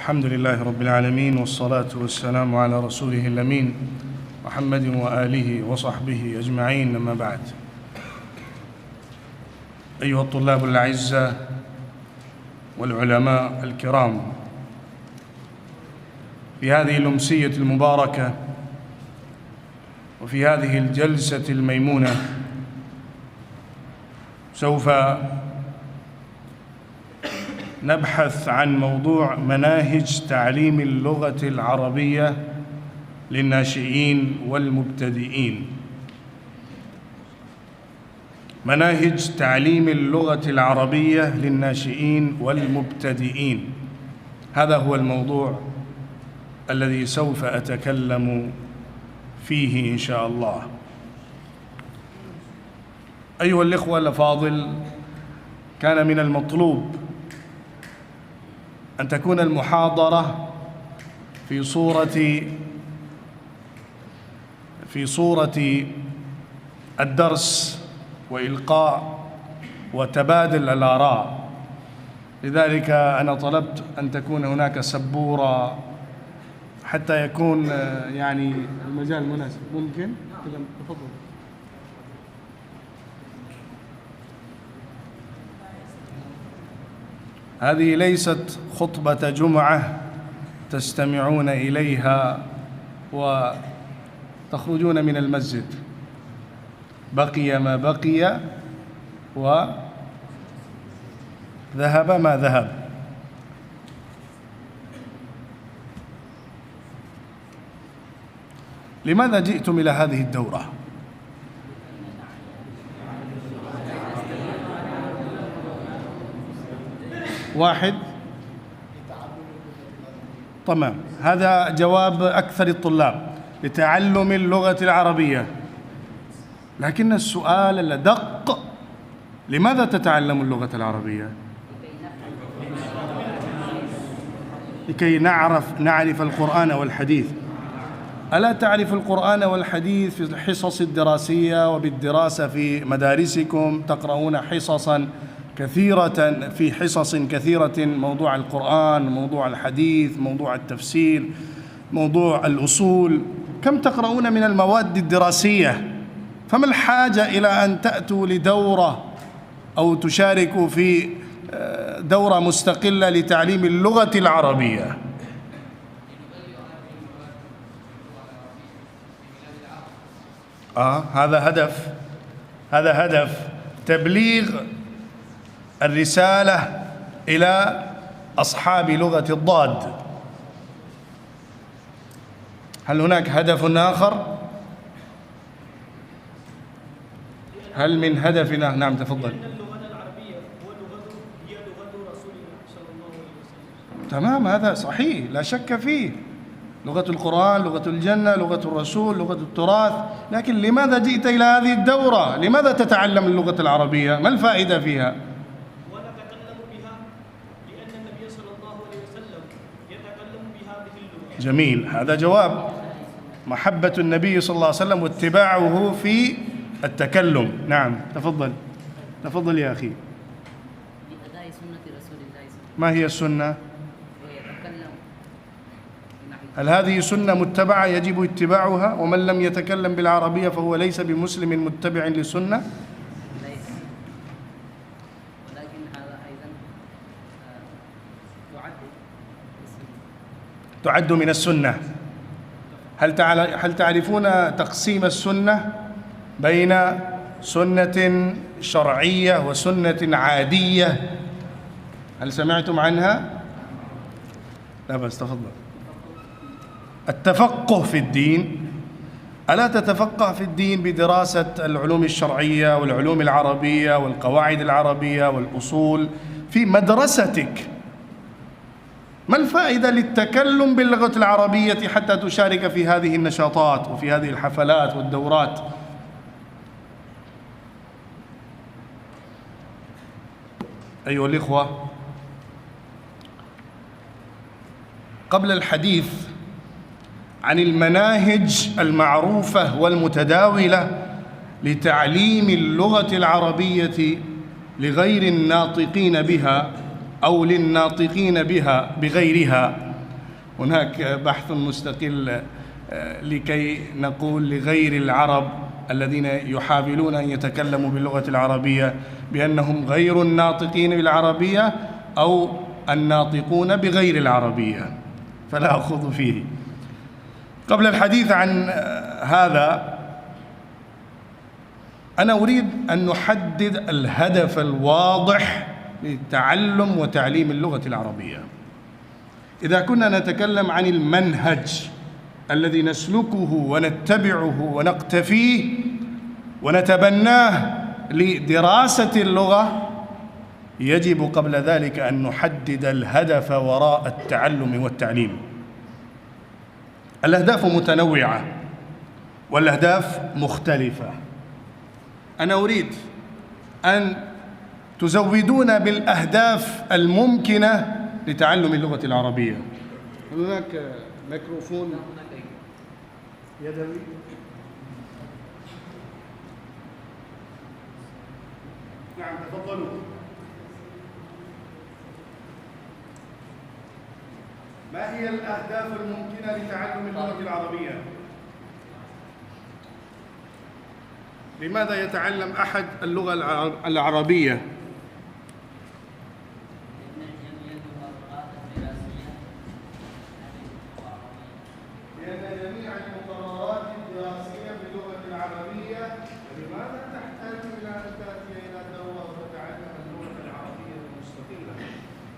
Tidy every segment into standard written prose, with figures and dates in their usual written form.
الحمد لله رب العالمين، والصلاة والسلام على رسوله الأمين محمد وآله وصحبه أجمعين، أما بعد. أيها الطلاب الأعزاء والعلماء الكرام، في هذه الأمسية المباركة وفي هذه الجلسة الميمونة سوف نبحث عن موضوع مناهج تعليم اللغة العربية للناشئين والمبتدئين. مناهج تعليم اللغة العربية للناشئين والمبتدئين، هذا هو الموضوع الذي سوف أتكلم فيه إن شاء الله. أيها الإخوة الأفاضل، كان من المطلوب أن تكون المحاضرة في صورة الدرس وإلقاء وتبادل الآراء، لذلك أنا طلبت أن تكون هناك سبورة حتى يكون يعني المجال مناسب. ممكن؟ تفضل. هذه ليست خطبة جمعة تستمعون إليها وتخرجون من المسجد، بقي ما بقي وذهب ما ذهب. لماذا جئتم إلى هذه الدورة؟ واحد، تمام، هذا جواب أكثر الطلاب، لتعلم اللغة العربية. لكن السؤال الأدق: لماذا تتعلم اللغة العربية؟ لكي نعرف القرآن والحديث. ألا تعرف القرآن والحديث في الحصص الدراسية وبالدراسة في مدارسكم؟ تقرؤون حصصاً كثيرة، في حصص كثيرة موضوع القرآن، موضوع الحديث، موضوع التفسير، موضوع الأصول، كم تقرؤون من المواد الدراسية؟ فما الحاجة إلى أن تأتوا لدورة أو تشاركوا في دورة مستقلة لتعليم اللغة العربية؟ هذا هدف تبليغ الرسالة إلى أصحاب لغة الضاد. هل هناك هدف آخر؟ هل من هدفنا؟ نعم، تفضل. اللغة العربية هي لغة رسول الله صلى الله عليه وسلم. تمام، هذا صحيح لا شك فيه، لغة القرآن، لغة الجنة، لغة الرسول، لغة التراث. لكن لماذا جئت إلى هذه الدورة؟ لماذا تتعلم اللغة العربية؟ ما الفائدة فيها؟ جميل، هذا جواب. محبة النبي صلى الله عليه وسلم واتباعه في التكلم. نعم، تفضل يا أخي. ما هي السنة؟ هل هذه سنة متبعة يجب اتباعها؟ ومن لم يتكلم بالعربية فهو ليس بمسلم متبع للسنة؟ تعد من السنة. هل تعرفون تقسيم السنة بين سنة شرعية وسنة عادية؟ هل سمعتم عنها؟ لا بس تفضل. التفقه في الدين. ألا تتفقه في الدين بدراسة العلوم الشرعية والعلوم العربية والقواعد العربية والأصول في مدرستك؟ ما الفائدة للتكلم باللغة العربية حتى تشارك في هذه النشاطات وفي هذه الحفلات والدورات؟ أيها الإخوة، قبل الحديث عن المناهج المعروفة والمتداولة لتعليم اللغة العربية لغير الناطقين بها أو للناطقين بها بغيرها، هناك بحث مستقل لكي نقول لغير العرب الذين يحاولون أن يتكلموا باللغة العربية بأنهم غير الناطقين بالعربية أو الناطقون بغير العربية، فلا أخوض فيه. قبل الحديث عن هذا أنا أريد أن نحدد الهدف الواضح لتعلم وتعليم اللغة العربية. إذا كنا نتكلم عن المنهج الذي نسلكه ونتبعه ونقتفيه ونتبناه لدراسة اللغة، يجب قبل ذلك أن نحدد الهدف وراء التعلم والتعليم. الأهداف متنوعة والأهداف مختلفة. أنا أريد أن تزودونا بالأهداف الممكنة لتعلم اللغة العربية. هناك ميكروفون يدوي. نعم تفضلوا. ما هي الأهداف الممكنة لتعلم اللغة العربية؟ لماذا يتعلم أحد اللغة العربية؟ لأن جميع المقررات الدراسية باللغة العربية. لماذا تحتاج إلى أن تأتي إلى دورة وتتعلم اللغة العربية المستقلة؟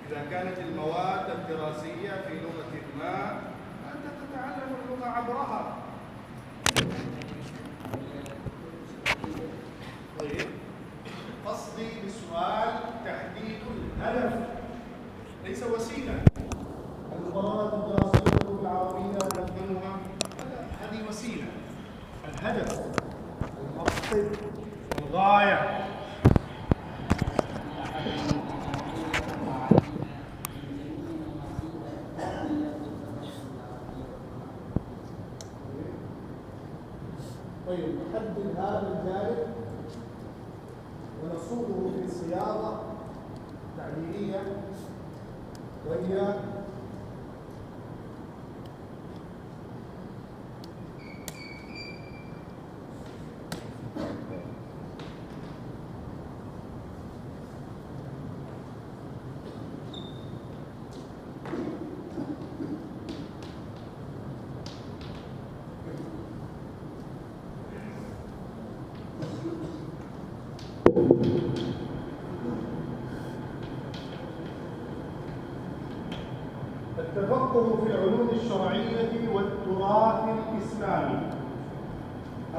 إذا كانت المواد الدراسية في لغة ما أنت تتعلم اللغة عبرها. طيب، قصدي بالسؤال تحديد الهدف ليس وسيلة. المقررات الدراسية باللغة العربية ونظمها هذه وسيلة. الهدف، المقصد، الغاية. طيب، نحدد هذا الجانب ونصوغه في صياغة تعليمية، وهي التفقه في العلوم الشرعية والتراث الإسلامي.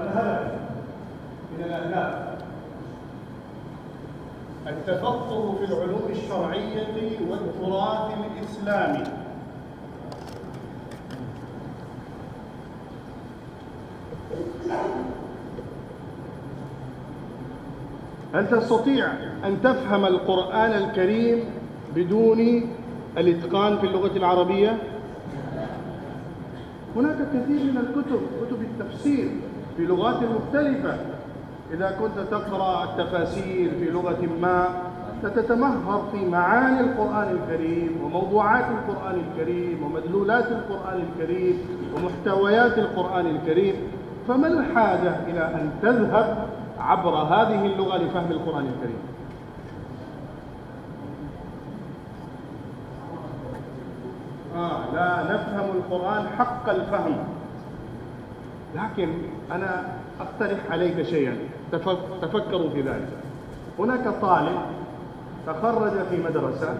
الهدف من الأهداف التفقه في العلوم الشرعية والتراث الإسلامي. هل تستطيع أن تفهم القرآن الكريم بدون الإتقان في اللغة العربية؟ هناك كثير من الكتب، كتب التفسير في لغات مختلفة. إذا كنت تقرأ التفاسير في لغة ما ستتمهر في معاني القرآن الكريم وموضوعات القرآن الكريم ومدلولات القرآن الكريم ومحتويات القرآن الكريم. فما الحاجة إلى أن تذهب عبر هذه اللغة لفهم القرآن الكريم؟ لا نفهم القرآن حق الفهم. لكن أنا أقترح عليك شيئا، تفكروا في ذلك. هناك طالب تخرج في مدرسة،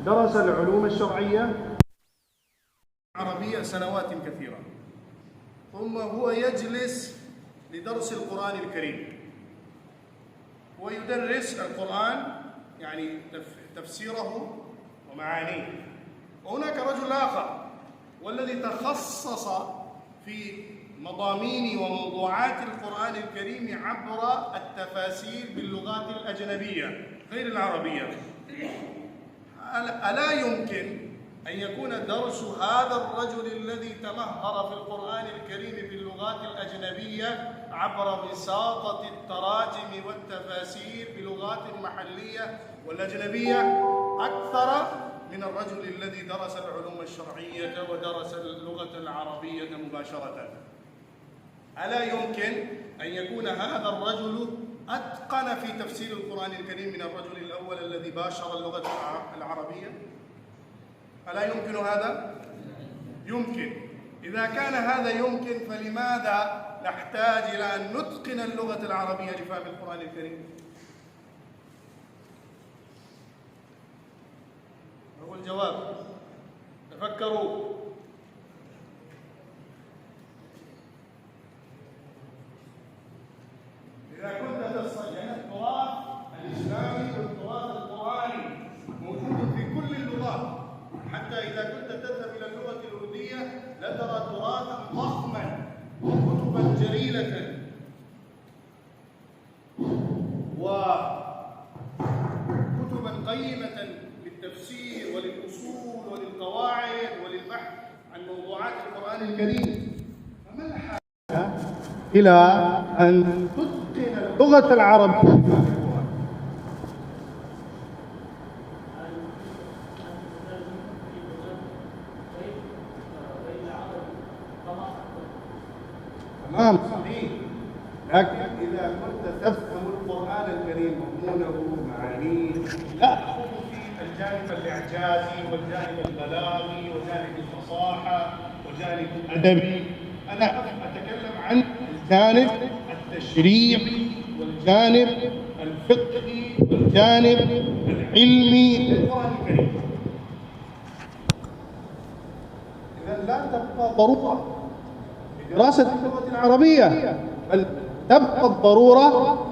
درس العلوم الشرعية العربية سنوات كثيرة، ثم هو يجلس لدرس القرآن الكريم ويدرس القرآن، يعني تفسيره ومعانيه. وهناك رجل آخر والذي تخصص في مضامين وموضوعات القرآن الكريم عبر التفاسير باللغات الأجنبية غير العربية. ألا يمكن أن يكون درس هذا الرجل الذي تمهر في القرآن الكريم باللغات الأجنبية عبر بساطة التراجم والتفاسير بلغات محلية والأجنبية أكثر من الرجل الذي درس العلوم الشرعية ودرس اللغة العربية مباشرة. ألا يمكن أن يكون هذا الرجل أتقن في تفسير القرآن الكريم من الرجل الأول الذي باشر اللغة العربية؟ ألا يمكن هذا؟ يمكن. إذا كان هذا يمكن، فلماذا نحتاج إلى أن نتقن اللغة العربية لفهم القرآن الكريم؟ هو الجواب. تفكروا. إذا كنت تستطيع التراث الإسلامي والتراث القرآني موجود في كل اللغات، حتى إذا كنت تذهب إلى اللغة الأردية لترى تراثا ضخما وكتبا جليلة وكتبا قيمة للتفسير وللأصول وللقواعد وللبحث عن موضوعات القرآن الكريم. فما الحاجة إلى أن تتقن اللغة العربية؟ تمام، صحيح. لكن إذا كنت تفهم القرآن الكريم مضمونه معانيه، لا تأخذ في الجانب الإعجازي والجانب البلاغي وجانب الفصاحة وجانب الأدبي، أنا أتكلم عن الجانب التشريعي والجانب الفقهي والجانب العلمي للقرآن الكريم. إذا لا تبقى ضرورة لدراسة اللغة العربية، بل تبقى الضرورة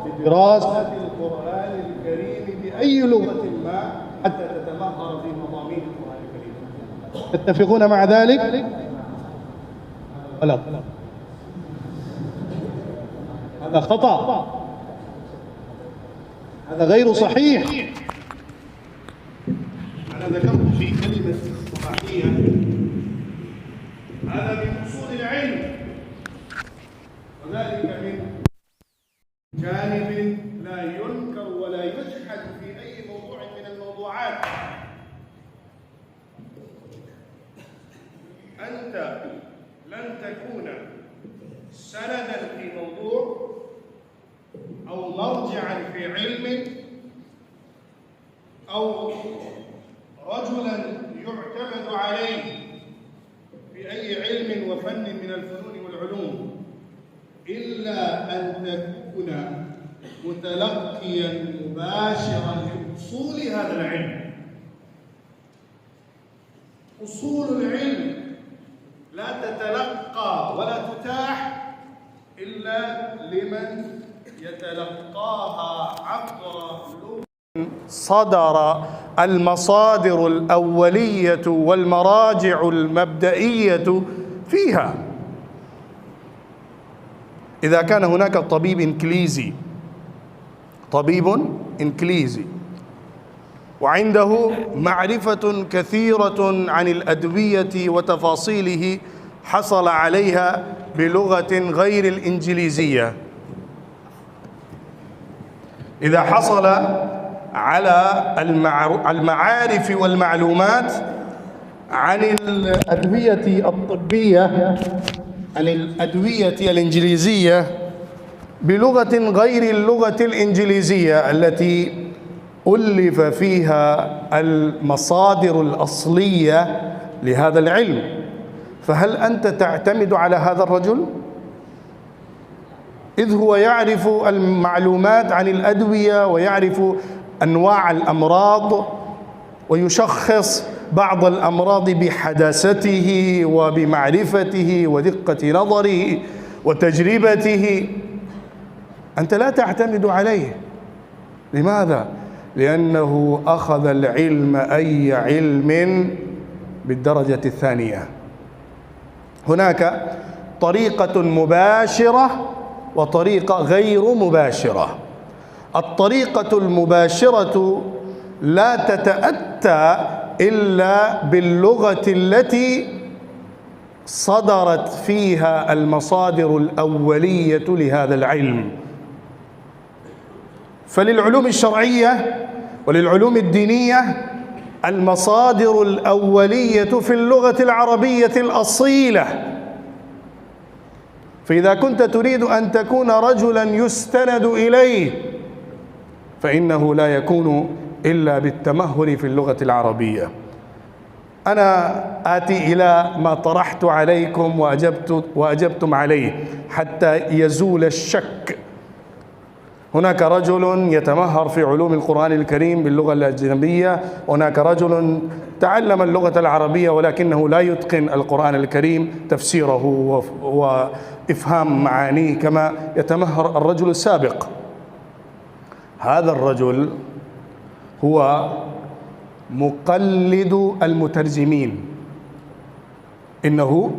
لدراسة القرآن الكريم بأي لغة ما حتى تتمهر في مضامين القرآن الكريم. تتفقون مع ذلك؟ غلط. هذا خطأ، هذا غير صحيح. أنا ذكرت في كلمة صحيحة هذا من أصول العلم، وذلك من جانب لا ينكر ولا يجحد في أي موضوع من الموضوعات. أنت لن تكون سندا في موضوع أو مرجعا في علم أو رجلا يعتمد عليه في أي علم وفن من الفنون والعلوم إلا أن تكون متلقيا مباشرا لأصول هذا العلم. أصول العلم لا تتلقى ولا تتاح إلا لمن يتلقاها عبر صدر المصادر الأولية والمراجع المبدئية فيها. إذا كان هناك طبيب إنجليزي وعنده معرفة كثيرة عن الأدوية وتفاصيله حصل عليها بلغة غير الإنجليزية، إذا حصل على المعارف والمعلومات عن الأدوية الطبية، عن الأدوية الإنجليزية بلغة غير اللغة الإنجليزية التي ألف فيها المصادر الأصلية لهذا العلم، فهل أنت تعتمد على هذا الرجل؟ إذ هو يعرف المعلومات عن الأدوية ويعرف أنواع الأمراض ويشخص بعض الأمراض بحداثته وبمعرفته ودقة نظره وتجربته. أنت لا تعتمد عليه. لماذا؟ لأنه أخذ العلم أي علم بالدرجة الثانية. هناك طريقة مباشرة وطريقة غير مباشرة. الطريقة المباشرة لا تتأتى إلا باللغة التي صدرت فيها المصادر الأولية لهذا العلم. فللعلوم الشرعية وللعلوم الدينية المصادر الأولية في اللغة العربية الأصيلة. فإذا كنت تريد أن تكون رجلا يستند إليه فإنه لا يكون إلا بالتمهل في اللغة العربية. أنا آتي إلى ما طرحت عليكم وأجبتم عليه حتى يزول الشك. هناك رجل يتمهر في علوم القرآن الكريم باللغة الأجنبية، هناك رجل تعلم اللغة العربية ولكنه لا يتقن القرآن الكريم تفسيره وإفهام معانيه كما يتمهر الرجل السابق. هذا الرجل هو مقلد المترجمين، إنه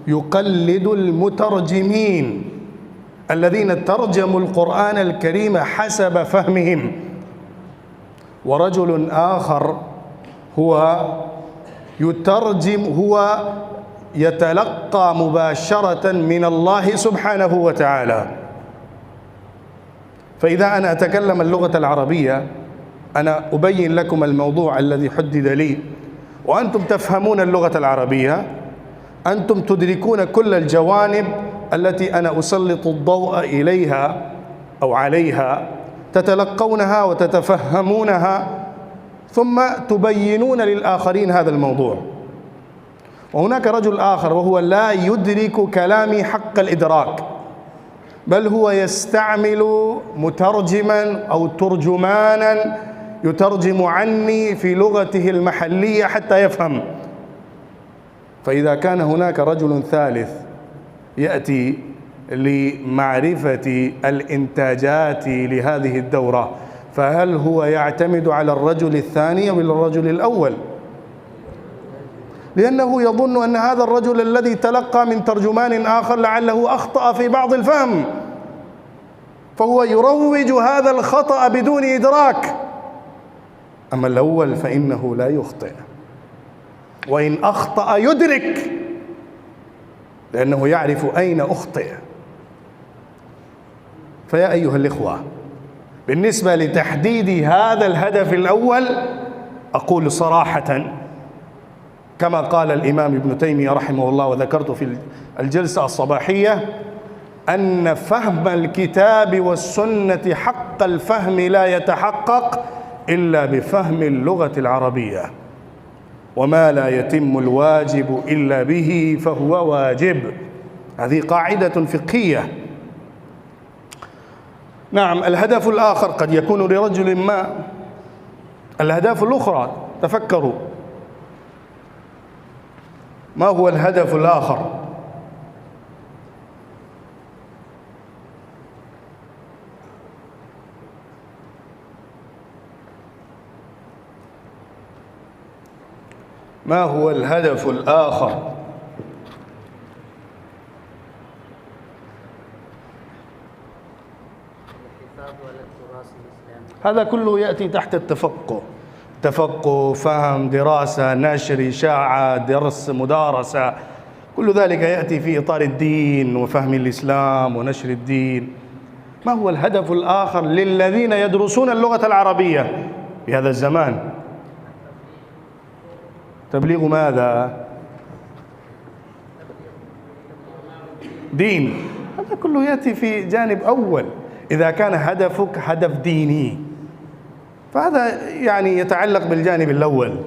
يقلد المترجمين الذين ترجموا القرآن الكريم حسب فهمهم. ورجل آخر هو يتلقى مباشرة من الله سبحانه وتعالى. فإذا أنا أتكلم اللغة العربية أنا أبين لكم الموضوع الذي حدد لي، وأنتم تفهمون اللغة العربية، أنتم تدركون كل الجوانب التي أنا أسلط الضوء إليها أو عليها، تتلقونها وتتفهمونها ثم تبينون للآخرين هذا الموضوع. وهناك رجل آخر وهو لا يدرك كلامي حق الإدراك، بل هو يستعمل مترجما أو ترجمانا يترجم عني في لغته المحلية حتى يفهم. فإذا كان هناك رجل ثالث يأتي لمعرفة الإنتاجات لهذه الدورة، فهل هو يعتمد على الرجل الثاني أو الرجل الأول؟ لأنه يظن أن هذا الرجل الذي تلقى من ترجمان آخر لعله أخطأ في بعض الفهم، فهو يروج هذا الخطأ بدون إدراك. أما الأول فإنه لا يخطئ، وإن أخطأ يدرك لأنه يعرف أين أخطئ. فيا أيها الإخوة، بالنسبة لتحديد هذا الهدف الأول أقول صراحة كما قال الإمام ابن تيمية رحمه الله وذكرت في الجلسة الصباحية أن فهم الكتاب والسنة حق الفهم لا يتحقق إلا بفهم اللغة العربية، وما لا يتم الواجب إلا به فهو واجب. هذه قاعدة فقهية. نعم، الهدف الآخر قد يكون لرجل ما. الأهداف الأخرى تفكروا، ما هو الهدف الآخر؟ ما هو الهدف الآخر؟ هذا كله يأتي تحت التفقه، تفقه، فهم، دراسة، نشر، إشاعة، درس، مدارسة، كل ذلك يأتي في إطار الدين وفهم الإسلام ونشر الدين. ما هو الهدف الآخر للذين يدرسون اللغة العربية في هذا الزمان؟ تبليغ ماذا؟ دين. هذا كله يأتي في جانب أول. إذا كان هدفك هدف ديني فهذا يعني يتعلق بالجانب الأول،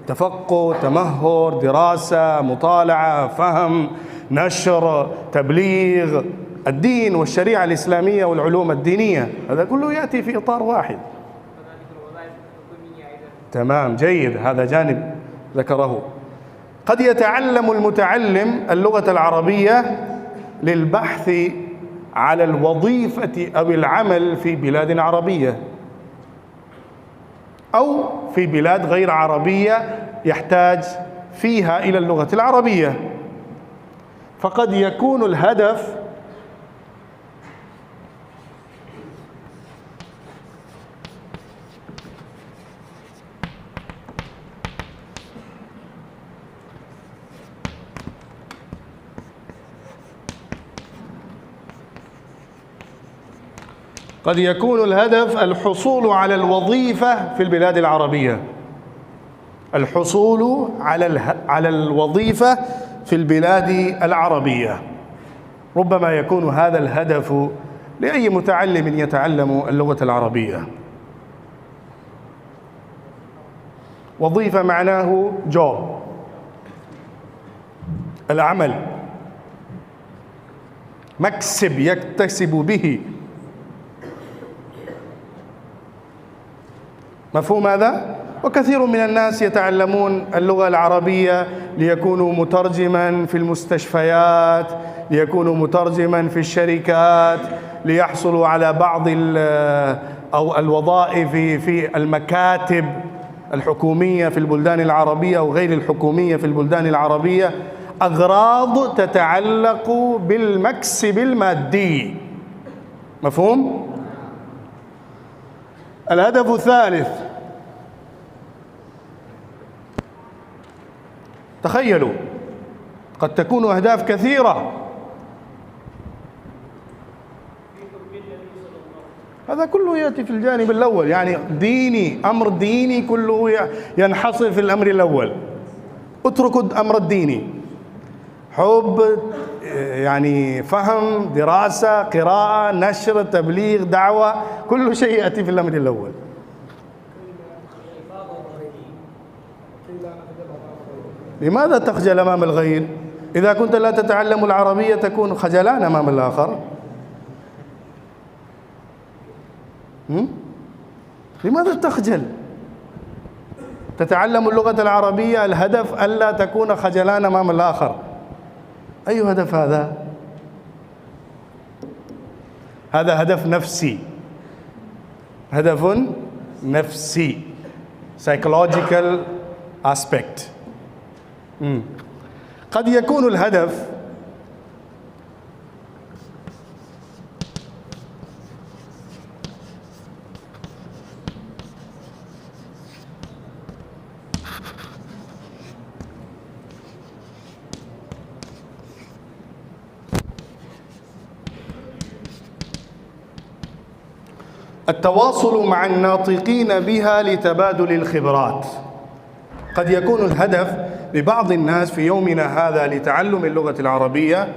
تفقه، تمهر، دراسة، مطالعة، فهم، نشر، تبليغ الدين والشريعة الإسلامية والعلوم الدينية. هذا كله يأتي في إطار واحد. تمام، جيد، هذا جانب ذكره. قد يتعلم المتعلم اللغة العربية للبحث على الوظيفة أو العمل في بلاد عربية أو في بلاد غير عربية يحتاج فيها إلى اللغة العربية. فقد يكون الهدف الحصول على الوظيفة في البلاد العربية. الحصول على الوظيفة في البلاد العربية. ربما يكون هذا الهدف لأي متعلم يتعلم اللغة العربية. وظيفة معناه جوب، العمل، مكسب يكتسب به. مفهوم هذا؟ وكثير من الناس يتعلمون اللغة العربية ليكونوا مترجما في المستشفيات، ليكونوا مترجما في الشركات، ليحصلوا على بعض أو الوظائف في المكاتب الحكومية في البلدان العربية أو غير الحكومية في البلدان العربية، أغراض تتعلق بالمكسب المادي. مفهوم؟ الهدف الثالث، تخيلوا قد تكون أهداف كثيرة. هذا كله يأتي في الجانب الأول، يعني ديني، أمر ديني كله ينحصر في الأمر الأول. اتركوا الأمر الديني، حب، يعني فهم، دراسة، قراءة، نشر، تبليغ، دعوة، كل شيء يأتي في الأمر الأول. لماذا تخجل أمام الغير؟ إذا كنت لا تتعلم العربية تكون خجلان أمام الآخر. لماذا تخجل؟ تتعلم اللغة العربية، الهدف ألا تكون خجلان أمام الآخر. أي هدف هذا؟ هذا هدف نفسي، هدف نفسي، psychological aspect. قد يكون الهدف التواصل مع الناطقين بها لتبادل الخبرات. قد يكون الهدف لبعض الناس في يومنا هذا لتعلم اللغة العربية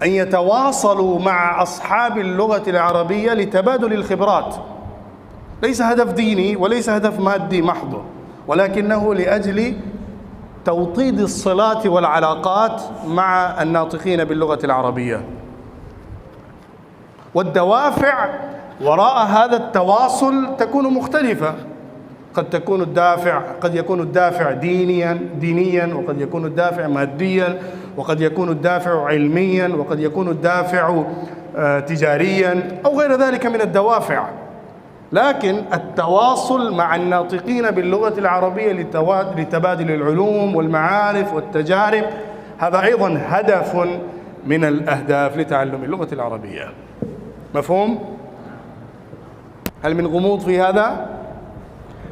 أن يتواصلوا مع أصحاب اللغة العربية لتبادل الخبرات. ليس هدف ديني وليس هدف مادي محض، ولكنه لأجل توطيد الصلات والعلاقات مع الناطقين باللغة العربية. والدوافع وراء هذا التواصل تكون مختلفة. قد يكون الدافع دينيا، وقد يكون الدافع ماديا، وقد يكون الدافع علميا، وقد يكون الدافع تجاريا أو غير ذلك من الدوافع. لكن التواصل مع الناطقين باللغة العربية لتبادل العلوم والمعارف والتجارب، هذا أيضا هدف من الأهداف لتعلم اللغة العربية. مفهوم؟ هل من غموض في هذا؟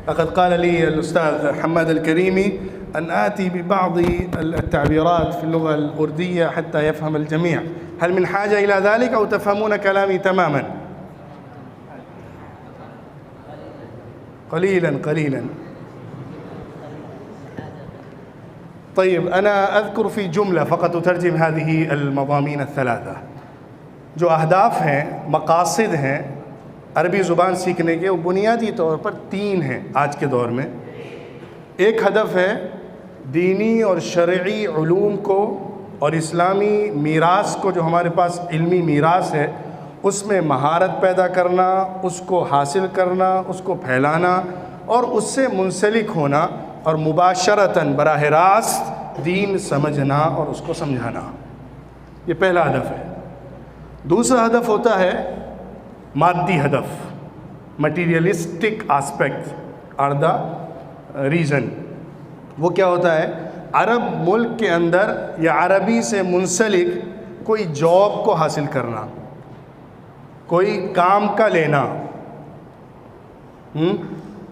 لقد قال لي الأستاذ حماد الكريمي أن آتي ببعض التعبيرات في اللغة الأردية حتى يفهم الجميع. هل من حاجة إلى ذلك أو تفهمون كلامي تماما؟ قليلا. طيب، أنا أذكر في جملة فقط أترجم هذه المضامين الثلاثة. जो अहदाफ हैं, मकासद हैं अरबी ज़ुबान सीखने के, वो बुनियादी तौर पर 3 हैं आज के दौर में। एक हदफ है दीनी और शरई उलूम को और इस्लामी मीरास को, जो हमारे पास इल्मी मीरास है, उसमें महारत पैदा करना, उसको हासिल करना, उसको फैलाना और उससे मुंसलिक होना और मुबाशरतन बराह रास्त दीन समझना और उसको समझाना। ये पहला हदफ है। दूसरा हदफ होता है मादी हदफ, materialistic aspect are the reason. वो क्या होता है? अरब मुल्क के अंदर या अरबी से मुंसलिक कोई जॉब को हासिल करना, कोई काम का लेना,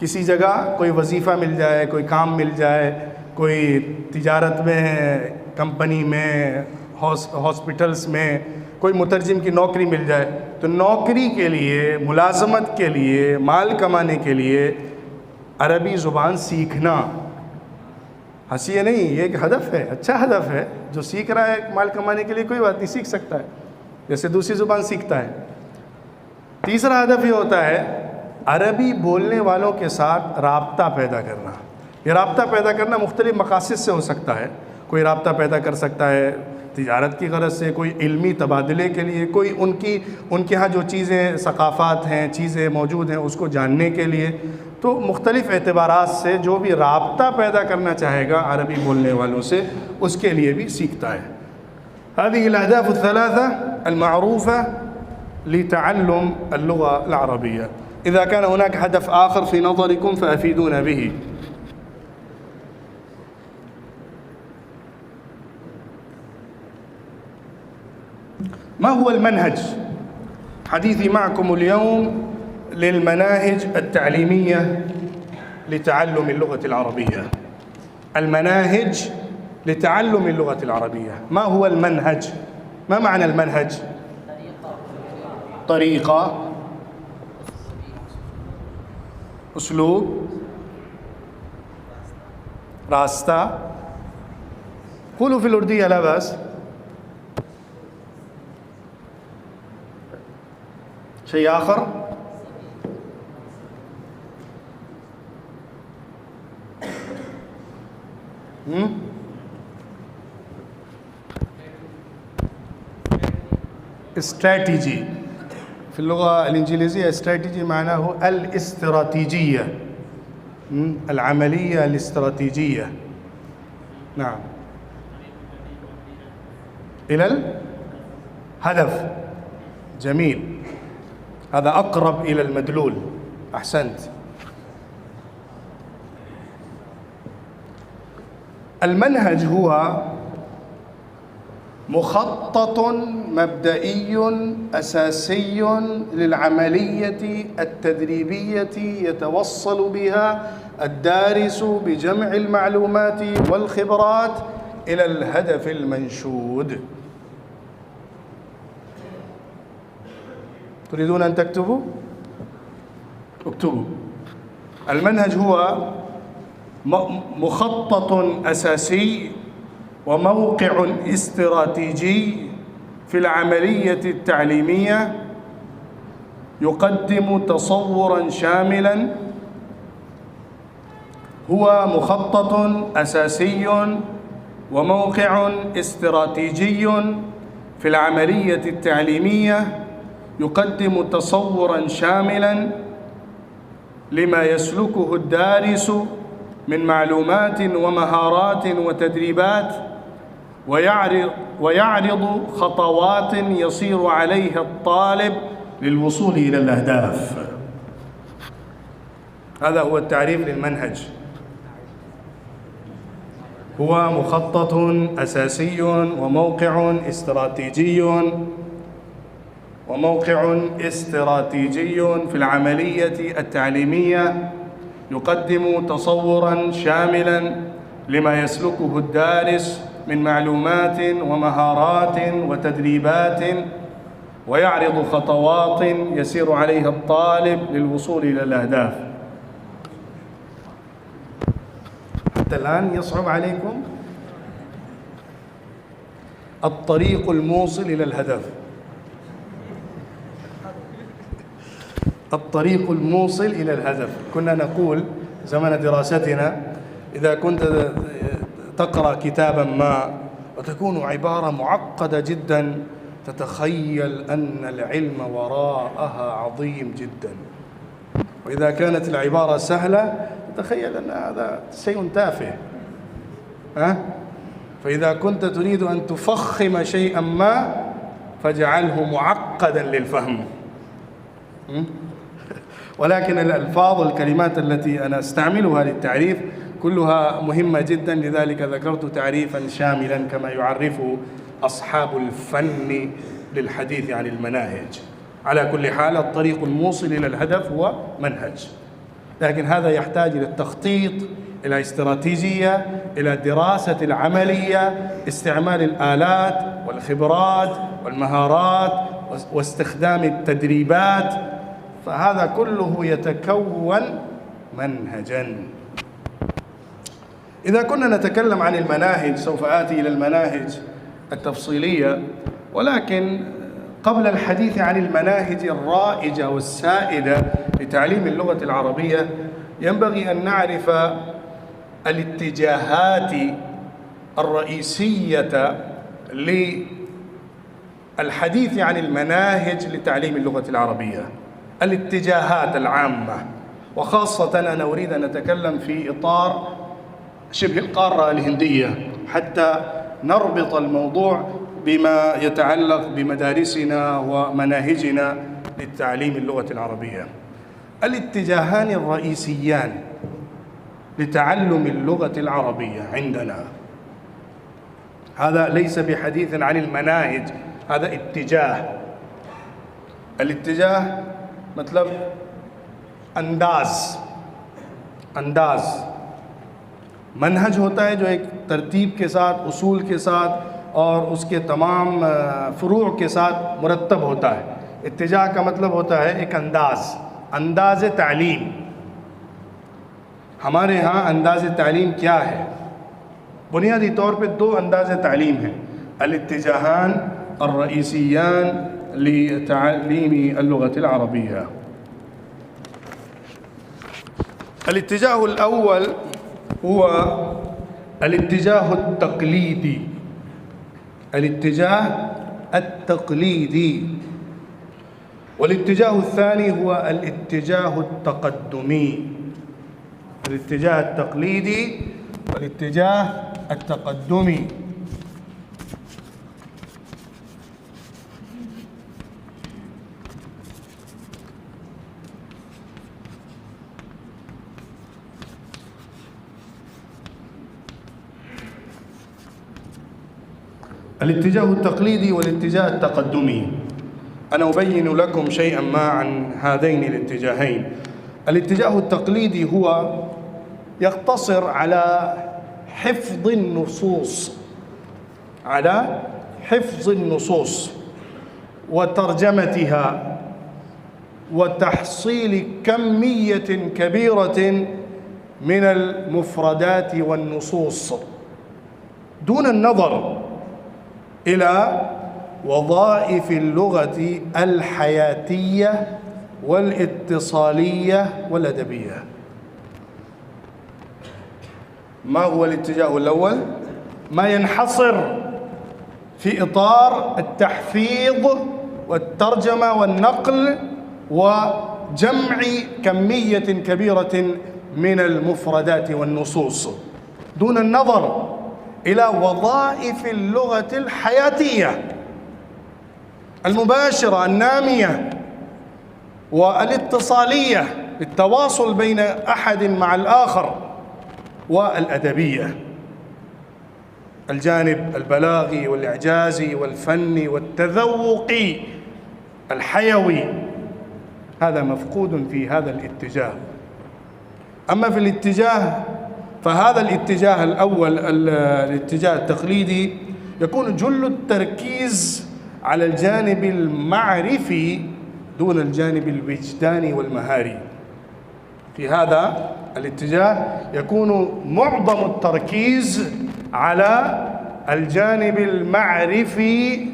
किसी जगह कोई वजीफ़ा मिल जाए, कोई काम मिल जाए, कोई तिजारत में, कंपनी में, हॉस्पिटल्स में कोई मुतरजिम की नौकरी मिल जाए, तो नौकरी के लिए, मुलाजमत के लिए, माल कमाने के लिए अरबी ज़ुबान सीखना, हंसी नहीं, ये एक हदफ है, अच्छा हदफ है। जो सीख रहा है माल कमाने के लिए कोई बात नहीं, सीख सकता है, जैसे दूसरी ज़ुबान सीखता है। तीसरा हदफ ये होता है अरबी बोलने वालों के साथ राब्ता पैदा करना। ये राब्ता पैदा करना मुख्तलिफ़ मकासद से हो सकता है। कोई राब्ता पैदा कर सकता है तिजारत की गरज से, कोई इल्मी तबादले के लिए, कोई उनके यहाँ जो चीज़ें सकाफ़ात हैं, चीज़ें मौजूद हैं, उसको जानने के लिए। तो मुख्तलिफ़ एतबारात से जो भी राब्ता पैदा करना चाहेगा अरबी बोलने वालों से, उसके लिए भी सीखता है। هذه الأهداف الثلاثة المعروفة لتعلم اللغة العربية. إذا كان هناك هدف آخر في نظركم فأفيدونا به. ما هو المنهج؟ حديثي معكم اليوم للمناهج التعليمية لتعلم اللغة العربية. المناهج لتعلم اللغة العربية. ما هو المنهج؟ ما معنى المنهج؟ طريقة، أسلوب، راستة. قولوا في الأردية لا بأس. شيء آخر؟ استراتيجي. في اللغة الإنجليزية استراتيجي معناه الاستراتيجية، العملية الاستراتيجية. نعم، إلى الهدف. جميل، هذا أقرب إلى المدلول. أحسنت. المنهج هو مخطط مبدئي أساسي للعملية التدريبية يتوصل بها الدارس بجمع المعلومات والخبرات إلى الهدف المنشود. تريدون أن تكتبوا؟ اكتبوا. المنهج هو مخطط أساسي وموقع استراتيجي في العملية التعليمية يقدم تصوراً شاملاً. هو مخطط أساسي وموقع استراتيجي في العملية التعليمية يقدم تصوراً شاملاً لما يسلكه الدارس من معلومات ومهارات وتدريبات، ويعرض خطوات يصير عليها الطالب للوصول إلى الأهداف. هذا هو التعريف للمنهج. هو مخطط أساسي وموقع استراتيجي في العملية التعليمية يقدم تصوراً شاملاً لما يسلكه الدارس من معلومات ومهارات وتدريبات، ويعرض خطوات يسير عليها الطالب للوصول إلى الأهداف. حتى الآن يصعب عليكم؟ الطريق الموصل إلى الهدف. الطريق الموصل إلى الهدف. كنا نقول زمن دراستنا إذا كنت تقرأ كتابا ما وتكون عبارة معقدة جدا تتخيل أن العلم وراءها عظيم جدا، وإذا كانت العبارة سهلة تتخيل أن هذا شيء تافه. فإذا كنت تريد أن تفخم شيئا ما فاجعله معقدا للفهم. ولكن الألفاظ والكلمات التي أنا أستعملها للتعريف كلها مهمة جدا، لذلك ذكرت تعريفا شاملا كما يعرفه أصحاب الفن للحديث عن المناهج. على كل حال الطريق الموصل إلى الهدف هو منهج، لكن هذا يحتاج إلى التخطيط، إلى استراتيجية، إلى دراسة العملية، استعمال الآلات والخبرات والمهارات واستخدام التدريبات، فهذا كله يتكون منهجا. إذا كنا نتكلم عن المناهج سوف آتي إلى المناهج التفصيلية، ولكن قبل الحديث عن المناهج الرائجة والسائدة لتعليم اللغة العربية ينبغي أن نعرف الاتجاهات الرئيسية للحديث عن المناهج لتعليم اللغة العربية. الاتجاهات العامة، وخاصة أنا أريد أن أتكلم في إطار شبه القارة الهندية حتى نربط الموضوع بما يتعلق بمدارسنا ومناهجنا للتعليم اللغة العربية. الاتجاهان الرئيسيان لتعلم اللغة العربية عندنا، هذا ليس بحديث عن المناهج، هذا اتجاه. الاتجاه मतलब अंदाज मनहज होता है जो एक तरतीब के साथ, उसूल के साथ और उसके तमाम फ़ुरूअ के साथ मुरतब होता है। इत्तिजाह का मतलब होता है एक अंदाज़ तालीम। हमारे यहाँ अंदाज़ तालीम क्या है? बुनियादी तौर पे दो अंदाज़ तालीम हैं, अल-इत्तिजाहान الرئيسيان لتعليم اللغة العربية. الاتجاه الأول هو الاتجاه التقليدي، والاتجاه الثاني هو الاتجاه التقدمي. الاتجاه التقليدي والاتجاه التقدمي. الاتجاه التقليدي والاتجاه التقدمي، أنا أبين لكم شيئا ما عن هذين الاتجاهين. الاتجاه التقليدي هو يقتصر على حفظ النصوص وترجمتها وتحصيل كمية كبيرة من المفردات والنصوص دون النظر إلى وظائف اللغة الحياتية والاتصالية والأدبية. ما هو الاتجاه الأول؟ ما ينحصر في إطار التحفيظ والترجمة والنقل وجمع كمية كبيرة من المفردات والنصوص دون النظر إلى وظائف اللغة الحياتية المباشرة النامية والاتصالية للتواصل بين أحد مع الآخر، والأدبية، الجانب البلاغي والإعجازي والفني والتذوقي الحيوي، هذا مفقود في هذا الاتجاه. أما في الاتجاه فهذا الاتجاه الأول الاتجاه التقليدي يكون جل التركيز على الجانب المعرفي دون الجانب الوجداني والمهاري. في هذا الاتجاه يكون معظم التركيز على الجانب المعرفي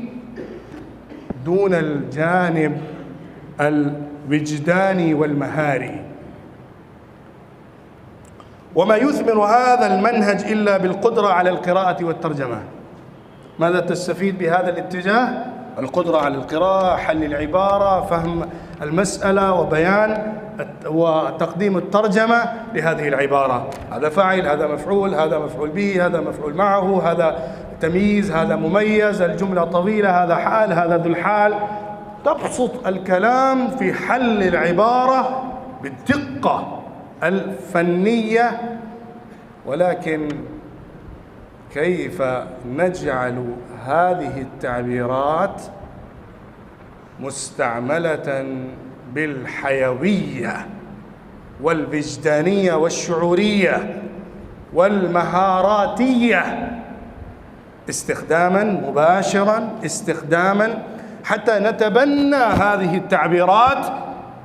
دون الجانب الوجداني والمهاري. وما يثمر هذا المنهج إلا بالقدرة على القراءة والترجمة. ماذا تستفيد بهذا الاتجاه؟ القدرة على القراءة، حل العبارة، فهم المسألة، وبيان وتقديم الترجمة لهذه العبارة. هذا فاعل، هذا مفعول، هذا مفعول به، هذا مفعول معه، هذا تمييز، هذا مميز، الجملة طويلة، هذا حال، هذا ذو الحال. تبسط الكلام في حل العبارة بالدقة الفنية، ولكن كيف نجعل هذه التعبيرات مستعملة بالحيوية والوجدانية والشعورية والمهاراتية، استخداما مباشرا، استخداما حتى نتبنى هذه التعبيرات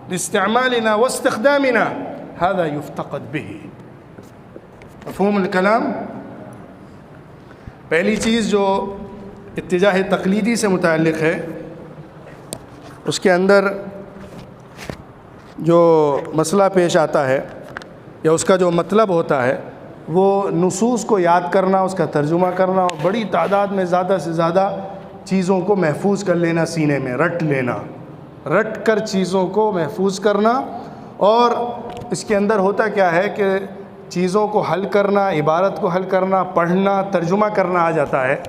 لاستعمالنا واستخدامنا، هذا يفتقد به. मफ़हूम कलाम। पहली चीज़ जो इत्तिजाह तक़लीदी से मुताल्लिक़ है, उसके अंदर जो मसला पेश आता है या उसका जो मतलब होता है वो नुसूस को याद करना, उसका तर्जुमा करना और बड़ी तादाद में ज़्यादा से ज़्यादा चीज़ों को महफूज कर लेना, सीने में रट लेना, रट कर चीज़ों को महफूज करना। और इसके अंदर होता क्या है कि चीज़ों को हल करना, इबारत को हल करना, पढ़ना, तर्जुमा करना आ जाता है,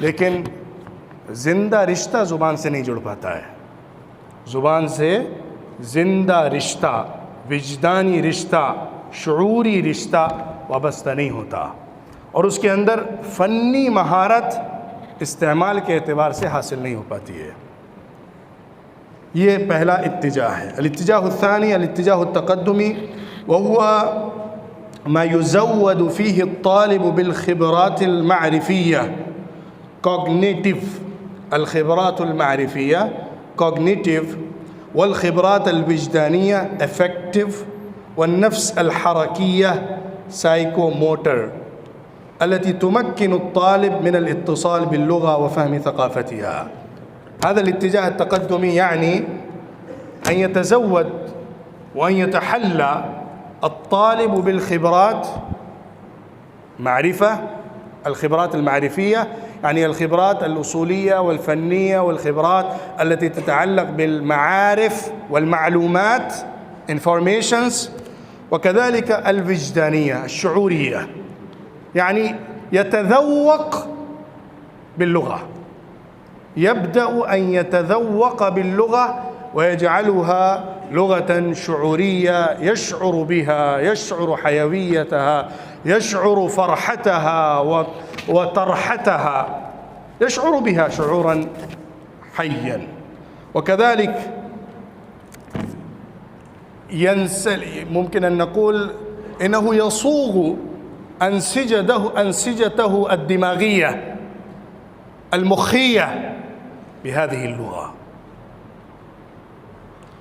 लेकिन ज़िंदा रिश्ता ज़ुबान से नहीं जुड़ पाता है। ज़ुबान से ज़िंदा रिश्ता, विजदानी रिश्ता, शऊरी रिश्ता वाबस्ता नहीं होता और उसके अंदर फ़न्नी महारत इस्तेमाल के एतबार से हासिल नहीं हो पाती है। ये पहला इत्तिजा है। अल-इत्तिजाह अल-थानी अल-इत्तिजाह अत-तक़द्दुमी वहुवा मा युज़व्वदु फ़ीहि अत-तालिब बिल-ख़िबरात अल-मअरिफ़िय्या कॉग्निटिव, अल-ख़िबरात अल-मअरिफ़िय्या कॉग्निटिव, वल-ख़िबरात अल-विजदानिया अफ़ेक्टिव, वन्नफ़्स अल-हरकिय्या साइकोमोटर التي تمكن الطالب من الاتصال باللغة وفهم ثقافتها. هذا الاتجاه التقدمي يعني أن يتزود وأن يتحلى الطالب بالخبرات، معرفة، الخبرات المعرفية يعني الخبرات الأصولية والفنية والخبرات التي تتعلق بالمعارف والمعلومات informations، وكذلك الوجدانية الشعورية يعني يتذوق باللغة، يبدأ أن يتذوق باللغة ويجعلها لغة شعورية يشعر بها، يشعر حيويتها، يشعر فرحتها وطرحتها، يشعر بها شعورا حيا. وكذلك ممكن أن نقول إنه يصوغ أنسجته الدماغية المخية بهذه اللغة.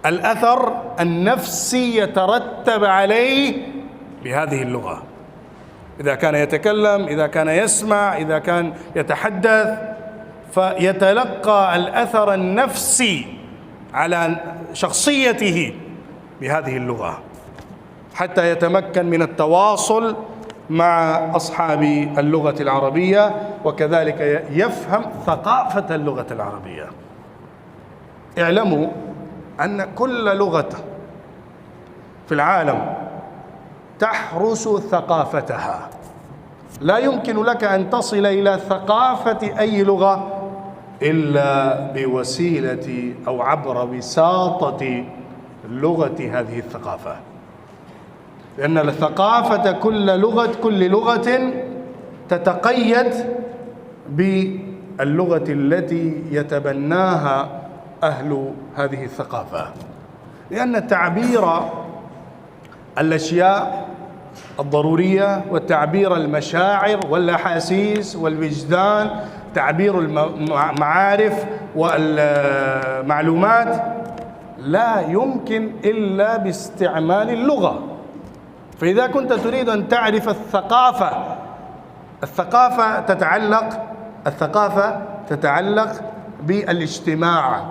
الأثر النفسي يترتب عليه بهذه اللغة، إذا كان يتكلم، إذا كان يسمع، إذا كان يتحدث، فيتلقى الأثر النفسي على شخصيته بهذه اللغة حتى يتمكن من التواصل مع أصحاب اللغة العربية وكذلك يفهم ثقافة اللغة العربية. اعلموا أن كل لغة في العالم تحرس ثقافتها، لا يمكن لك أن تصل إلى ثقافة أي لغة إلا بوسيلة أو عبر وساطة لغة هذه الثقافة، لأن الثقافة كل لغة تتقيد باللغة التي يتبناها أهل هذه الثقافة، لأن تعبير الأشياء الضرورية وتعبير المشاعر والأحاسيس والوجدان، تعبير المعارف والمعلومات لا يمكن إلا باستعمال اللغة. فإذا كنت تريد أن تعرف الثقافة تتعلق بالاجتماع،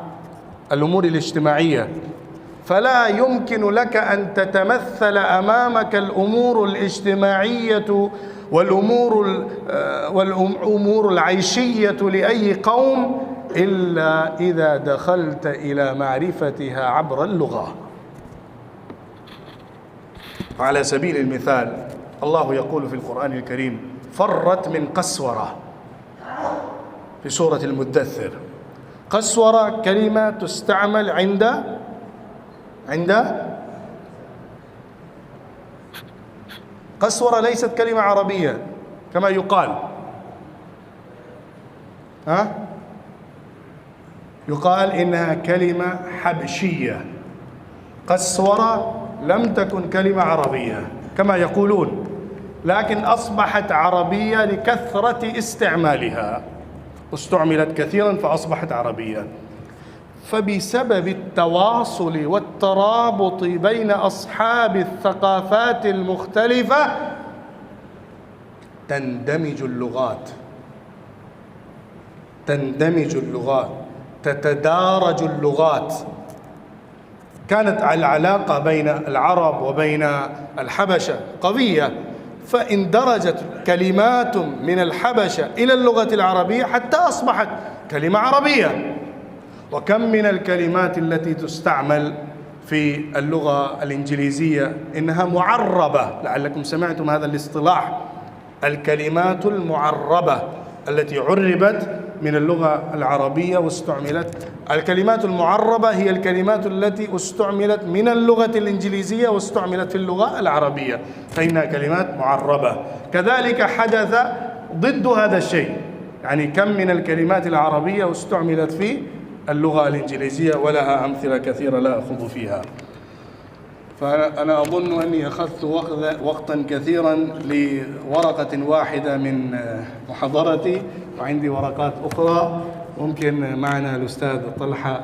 الأمور الاجتماعية، فلا يمكن لك أن تتمثل أمامك الأمور الاجتماعية والأمور العيشية لأي قوم إلا إذا دخلت إلى معرفتها عبر اللغة. على سبيل المثال الله يقول في القرآن الكريم فرت من قسورة في سورة المدثر. قسورة كلمة تستعمل عند قسورة ليست كلمة عربية كما يقال، يقال إنها كلمة حبشية. قسورة لم تكن كلمة عربية كما يقولون، لكن أصبحت عربية لكثرة استعمالها، استعملت كثيرا فأصبحت عربية. فبسبب التواصل والترابط بين أصحاب الثقافات المختلفة تندمج اللغات، تندمج اللغات، تتدارج اللغات. كانت العلاقة بين العرب وبين الحبشة قوية، فإن درجت كلمات من الحبشة إلى اللغة العربية حتى أصبحت كلمة عربية. وكم من الكلمات التي تستعمل في اللغة الإنجليزية إنها معربة، لعلكم سمعتم هذا الاصطلاح، الكلمات المعربة التي عربت من اللغة العربية واستعملت. الكلمات المعربة هي الكلمات التي استعملت من اللغة الإنجليزية واستعملت في اللغة العربية، فإنها كلمات معربة. كذلك حدث ضد هذا الشيء، يعني كم من الكلمات العربية استعملت في اللغة الإنجليزية، ولها أمثلة كثيرة لا أخوض فيها. فأنا أظن أني أخذت وقتا كثيرا لورقة واحدة من محاضرتي، وعندي ورقات أخرى. ممكن معنا الأستاذ طلحة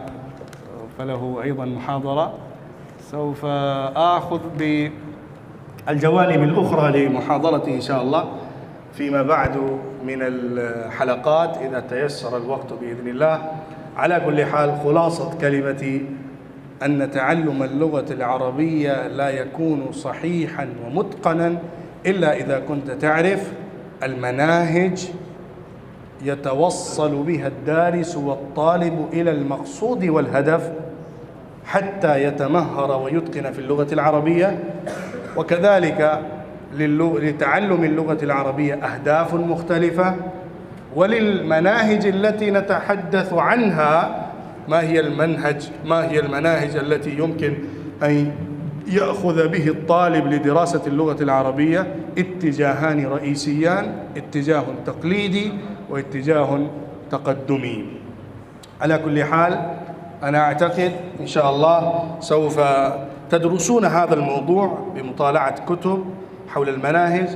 فله أيضا محاضرة، سوف آخذ بالجوانب الأخرى لمحاضرتي إن شاء الله فيما بعد من الحلقات إذا تيسر الوقت بإذن الله. على كل حال، خلاصة كلمتي أن تعلم اللغة العربية لا يكون صحيحا ومتقنا إلا إذا كنت تعرف المناهج يتوصل بها الدارس والطالب إلى المقصود والهدف حتى يتمهر ويتقن في اللغة العربية. وكذلك لتعلم اللغة العربية أهداف مختلفة، وللمناهج التي نتحدث عنها ما هي المناهج التي يمكن أن يأخذ به الطالب لدراسة اللغة العربية. اتجاهان رئيسيان، اتجاه تقليدي واتجاه تقدمي. على كل حال، أنا أعتقد إن شاء الله سوف تدرسون هذا الموضوع بمطالعة كتب حول المناهج.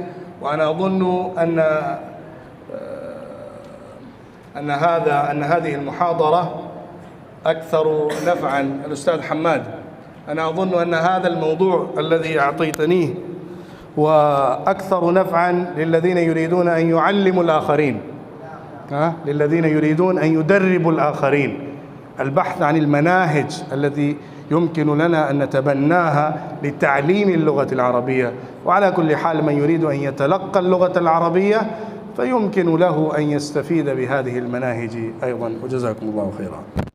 وأنا أظن أن هذه المحاضرة أكثر نفعا. الأستاذ حماد، أنا أظن أن هذا الموضوع الذي أعطيتنيه وأكثر نفعا للذين يريدون أن يعلموا الآخرين، للذين يريدون أن يدربوا الآخرين، البحث عن المناهج التي يمكن لنا أن نتبناها لتعليم اللغة العربية. وعلى كل حال، من يريد أن يتلقى اللغة العربية فيمكن له أن يستفيد بهذه المناهج أيضا. وجزاكم الله خيرا.